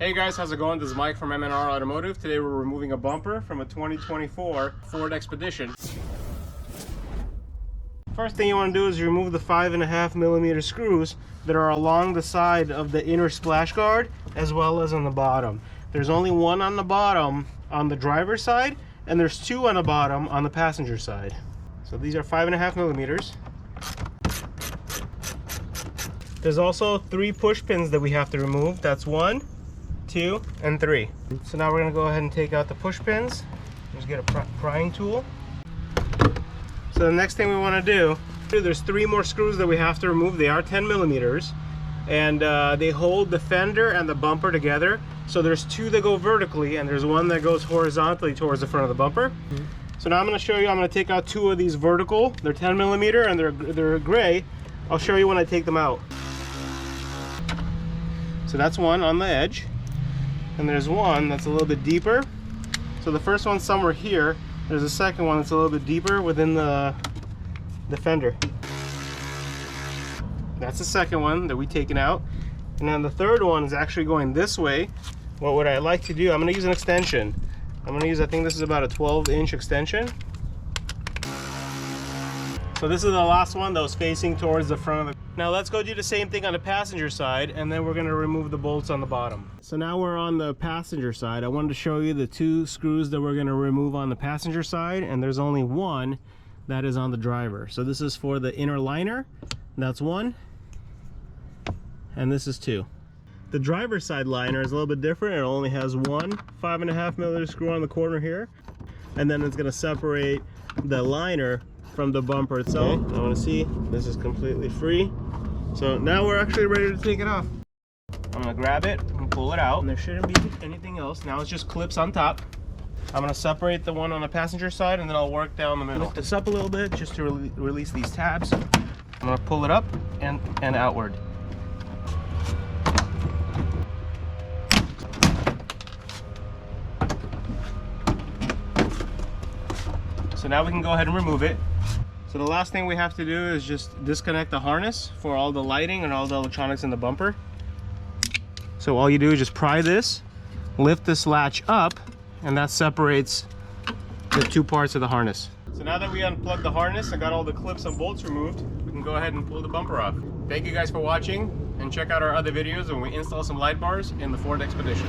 Hey guys, how's it going? This is Mike from M&R Automotive. Today we're removing a bumper from a 2024 Ford Expedition. First thing you want to do is remove the 5.5mm screws that are along the side of the inner splash guard as well as on the bottom. There's only one on the bottom on the driver's side and there's two on the bottom on the passenger side. So these are 5.5mm. There's also 3 push pins that we have to remove. That's 1, 2, and 3. So now we're going to go ahead and take out the push pins. Just get a prying tool. So the next thing we want to do, there's 3 more screws that we have to remove. They are 10mm, and they hold the fender and the bumper together. So there's 2 that go vertically and there's 1 that goes horizontally towards the front of the bumper. So now I'm going to show you, I'm going to take out 2 of these vertical. They're 10mm and they're gray. I'll show you when I take them out. So that's 1 on the edge. And there's 1 that's a little bit deeper. So the first one's somewhere here. There's a second one that's a little bit deeper within the fender. That's the second one that we've taken out. And then the third one is actually going this way. Well, what I like to do, I'm going to use an extension. I'm going to use, I think this is about a 12-inch extension. So this is the last one that was facing towards the front of the... Now let's go do the same thing on the passenger side, and then we're going to remove the bolts on the bottom. So now we're on the passenger side. I wanted to show you the 2 screws that we're going to remove on the passenger side, and there's only 1 that is on the driver. So this is for the inner liner. That's 1, and this is 2. The driver's side liner is a little bit different. It only has 1 5.5mm screw on the corner here, and then it's going to separate the liner from the bumper itself. I want to see, this is completely free. So now we're actually ready to take it off. I'm going to grab it and pull it out, and there shouldn't be anything else. Now it's just clips on top. I'm going to separate the one on the passenger side, and then I'll work down the middle. Lift this up a little bit just to release these tabs. I'm going to pull it up and outward. So now we can go ahead and remove it. So the last thing we have to do is just disconnect the harness for all the lighting and all the electronics in the bumper. So all you do is just pry this, lift this latch up, and that separates the 2 parts of the harness. So now that we unplugged the harness and got all the clips and bolts removed, we can go ahead and pull the bumper off. Thank you guys for watching, and check out our other videos when we install some light bars in the Ford Expedition.